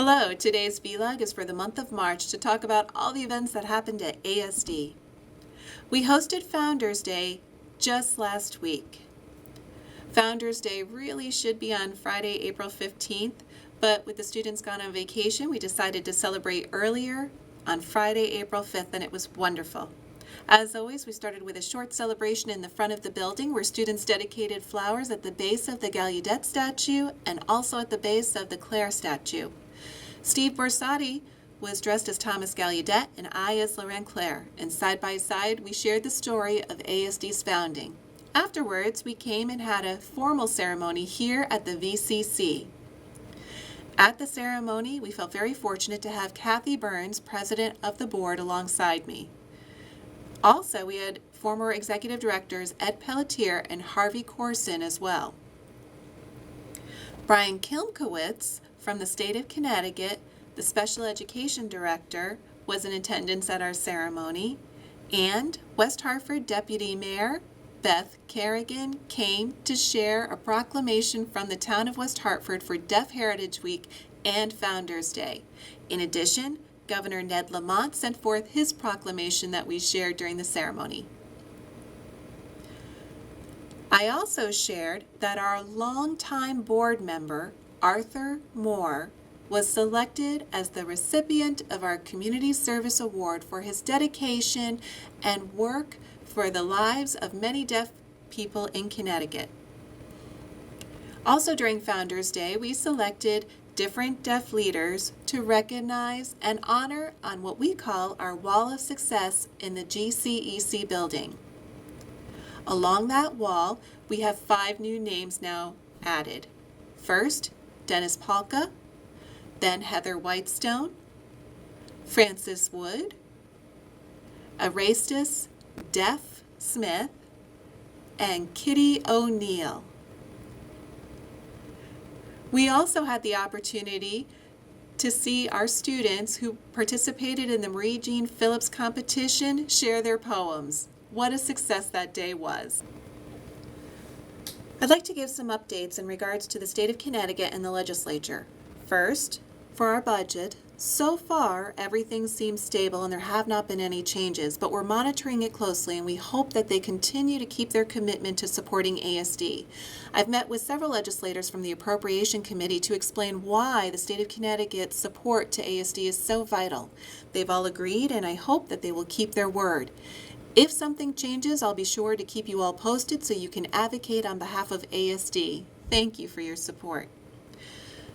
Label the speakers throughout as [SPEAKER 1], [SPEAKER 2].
[SPEAKER 1] Hello, today's vlog is for the month of March to talk about all the events that happened at ASD. We hosted Founders Day just last week. Founders Day really should be on Friday, April 15th, but with the students gone on vacation, we decided to celebrate earlier on Friday, April 5th, and it was wonderful. As always, we started with a short celebration in the front of the building where students dedicated flowers at the base of the Gallaudet statue and also at the base of the Clare statue. Steve Borsati was dressed as Thomas Gallaudet and I as Laurent Clare, and side by side we shared the story of ASD's founding. Afterwards, we came and had a formal ceremony here at the VCC. At the ceremony, we felt very fortunate to have Kathy Burns, president of the board, alongside me. Also, we had former executive directors Ed Pelletier and Harvey Corson as well. Brian Kilmkowitz from the state of Connecticut, the special education director, was in attendance at our ceremony, and West Hartford Deputy Mayor Beth Kerrigan came to share a proclamation from the town of West Hartford for Deaf Heritage Week and Founders Day. In addition, Governor Ned Lamont sent forth his proclamation that we shared during the ceremony. I also shared that our longtime board member, Arthur Moore, was selected as the recipient of our Community Service Award for his dedication and work for the lives of many deaf people in Connecticut. Also during Founders Day, we selected different deaf leaders to recognize and honor on what we call our Wall of Success in the GCEC building. Along that wall, we have 5 new names now added. First, Dennis Palka, then Heather Whitestone, Francis Wood, Erastus Deaf Smith, and Kitty O'Neill. We also had the opportunity to see our students who participated in the Marie Jean Phillips competition share their poems. What a success that day was. I'd like to give some updates in regards to the state of Connecticut and the legislature. First, for our budget, so far everything seems stable and there have not been any changes, but we're monitoring it closely and we hope that they continue to keep their commitment to supporting ASD. I've met with several legislators from the Appropriation Committee to explain why the state of Connecticut's support to ASD is so vital. They've all agreed and I hope that they will keep their word. If something changes, I'll be sure to keep you all posted so you can advocate on behalf of ASD. Thank you for your support.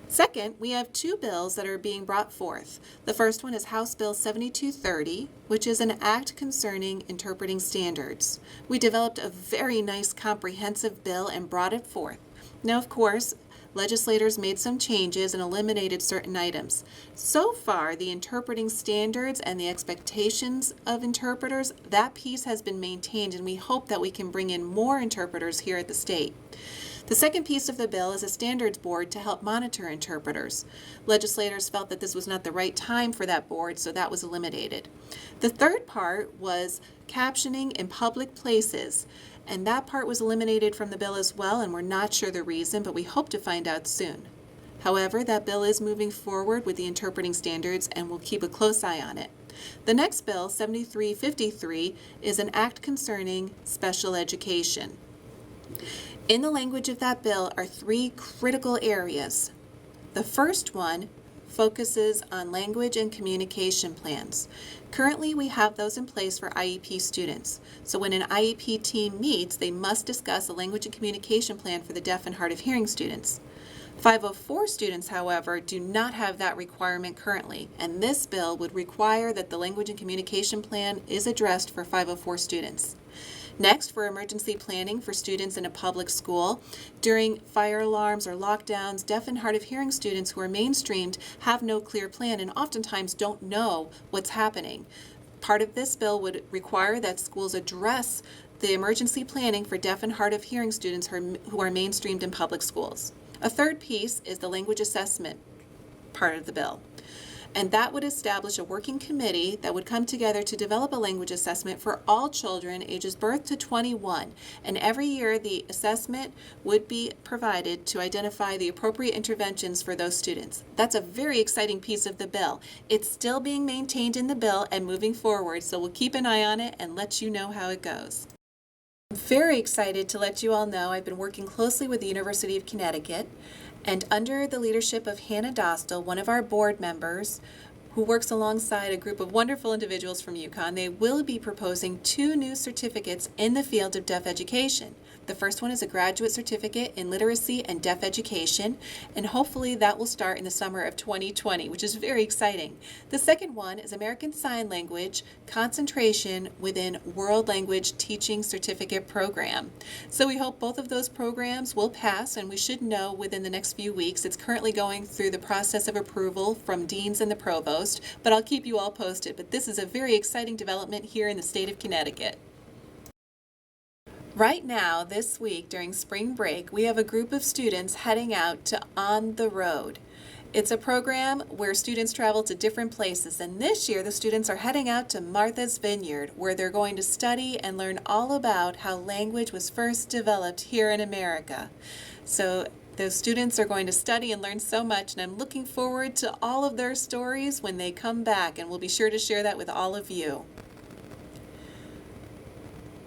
[SPEAKER 1] Second, we have 2 bills that are being brought forth. The first one is House Bill 7230, which is an act concerning interpreting standards. We developed a very nice comprehensive bill and brought it forth. Now, of course, legislators made some changes and eliminated certain items. So far, the interpreting standards and the expectations of interpreters, that piece has been maintained, and we hope that we can bring in more interpreters here at the state. The second piece of the bill is a standards board to help monitor interpreters. Legislators felt that this was not the right time for that board, so that was eliminated. The third part was captioning in public places, and that part was eliminated from the bill as well, and we're not sure the reason, but we hope to find out soon. However, that bill is moving forward with the interpreting standards, and we'll keep a close eye on it. The next bill, 7353, is an act concerning special education. In the language of that bill are 3 critical areas. The first one focuses on language and communication plans. Currently, we have those in place for IEP students. So when an IEP team meets, they must discuss a language and communication plan for the deaf and hard of hearing students. 504 students, however, do not have that requirement currently, and this bill would require that the language and communication plan is addressed for 504 students. Next, for emergency planning for students in a public school, during fire alarms or lockdowns, deaf and hard of hearing students who are mainstreamed have no clear plan and oftentimes don't know what's happening. Part of this bill would require that schools address the emergency planning for deaf and hard of hearing students who are mainstreamed in public schools. A third piece is the language assessment part of the bill. And that would establish a working committee that would come together to develop a language assessment for all children ages birth to 21. And every year the assessment would be provided to identify the appropriate interventions for those students. That's a very exciting piece of the bill. It's still being maintained in the bill and moving forward, so we'll keep an eye on it and let you know how it goes. I'm very excited to let you all know I've been working closely with the University of Connecticut, and under the leadership of Hannah Dostal, one of our board members, who works alongside a group of wonderful individuals from UConn, they will be proposing 2 new certificates in the field of deaf education. The first one is a graduate certificate in literacy and deaf education, and hopefully that will start in the summer of 2020, which is very exciting. The second one is American Sign Language concentration within World Language Teaching Certificate Program. So we hope both of those programs will pass, and we should know within the next few weeks. It's currently going through the process of approval from deans and the provost, but I'll keep you all posted. But this is a very exciting development here in the state of Connecticut. Right now, this week during spring break, we have a group of students heading out to On the Road. It's a program where students travel to different places, and this year the students are heading out to Martha's Vineyard, where they're going to study and learn all about how language was first developed here in America. So those students are going to study and learn so much, and I'm looking forward to all of their stories when they come back, and we'll be sure to share that with all of you.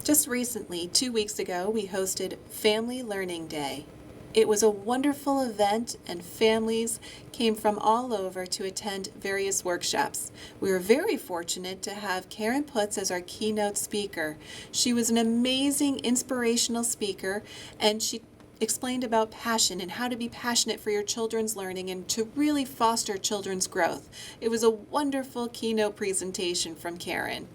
[SPEAKER 1] Just recently, 2 weeks ago, we hosted Family Learning Day. It was a wonderful event, and families came from all over to attend various workshops. We were very fortunate to have Karen Putz as our keynote speaker. She was an amazing, inspirational speaker, and she explained about passion and how to be passionate for your children's learning and to really foster children's growth. It was a wonderful keynote presentation from Karen.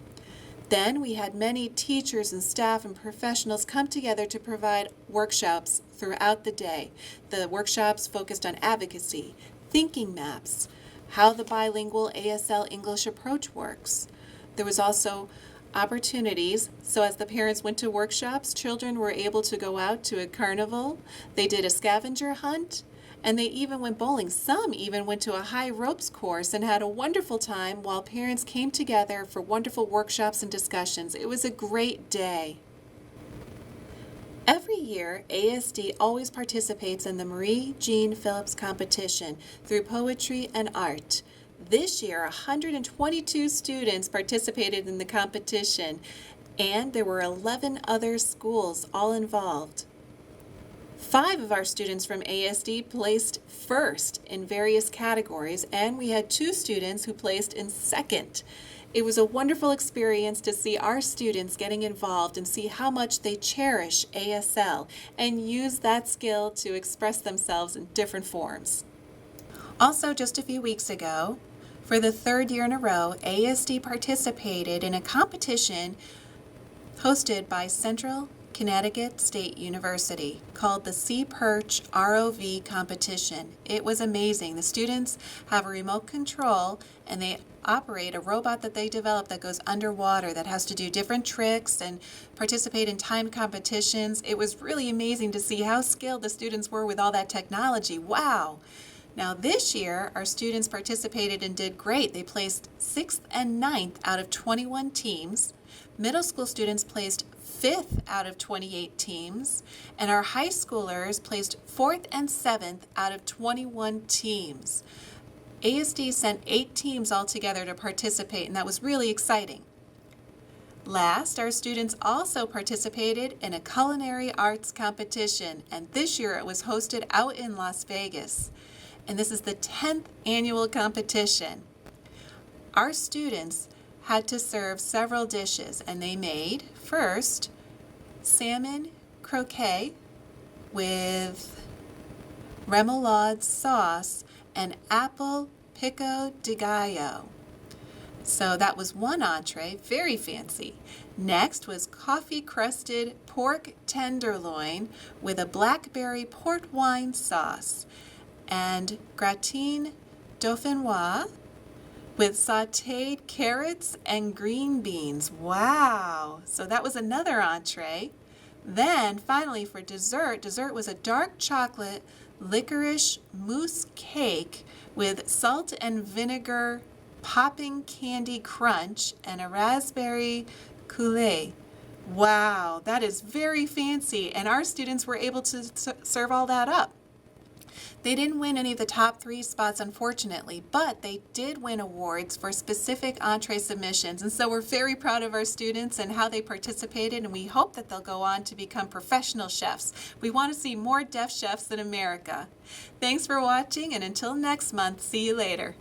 [SPEAKER 1] Then we had many teachers and staff and professionals come together to provide workshops throughout the day. The workshops focused on advocacy, thinking maps, how the bilingual ASL English approach works. There was also opportunities, so as the parents went to workshops, children were able to go out to a carnival. They did a scavenger hunt, and they even went bowling. Some even went to a high ropes course and had a wonderful time while parents came together for wonderful workshops and discussions. It was a great day. Every year, ASD always participates in the Marie Jean Phillips competition through poetry and art. This year, 122 students participated in the competition, and there were 11 other schools all involved. 5 of our students from ASD placed first in various categories, and we had 2 students who placed in second. It was a wonderful experience to see our students getting involved and see how much they cherish ASL and use that skill to express themselves in different forms. Also, just a few weeks ago, for the 3rd year in a row, ASD participated in a competition hosted by Central Connecticut State University called the Sea Perch ROV competition. It was amazing. The students have a remote control and they operate a robot that they developed that goes underwater that has to do different tricks and participate in timed competitions. It was really amazing to see how skilled the students were with all that technology. Wow! Now this year, our students participated and did great. They placed 6th and 9th out of 21 teams. Middle school students placed 5th out of 28 teams, and our high schoolers placed 4th and 7th out of 21 teams. ASD sent 8 teams all together to participate, and that was really exciting. Last, our students also participated in a culinary arts competition, and this year it was hosted out in Las Vegas. And this is the 10th annual competition. Our students had to serve several dishes, and they made, first, salmon croquet with remoulade sauce and apple pico de gallo. So that was one entree, very fancy. Next was coffee-crusted pork tenderloin with a blackberry port wine sauce and gratin dauphinoise with sautéed carrots and green beans. Wow! So that was another entree. Then finally for dessert was a dark chocolate licorice mousse cake with salt and vinegar popping candy crunch and a raspberry coulis. Wow, that is very fancy, and our students were able to serve all that up. They didn't win any of the top 3 spots, unfortunately, but they did win awards for specific entree submissions. And so we're very proud of our students and how they participated, and we hope that they'll go on to become professional chefs. We want to see more deaf chefs in America. Thanks for watching, and until next month, see you later.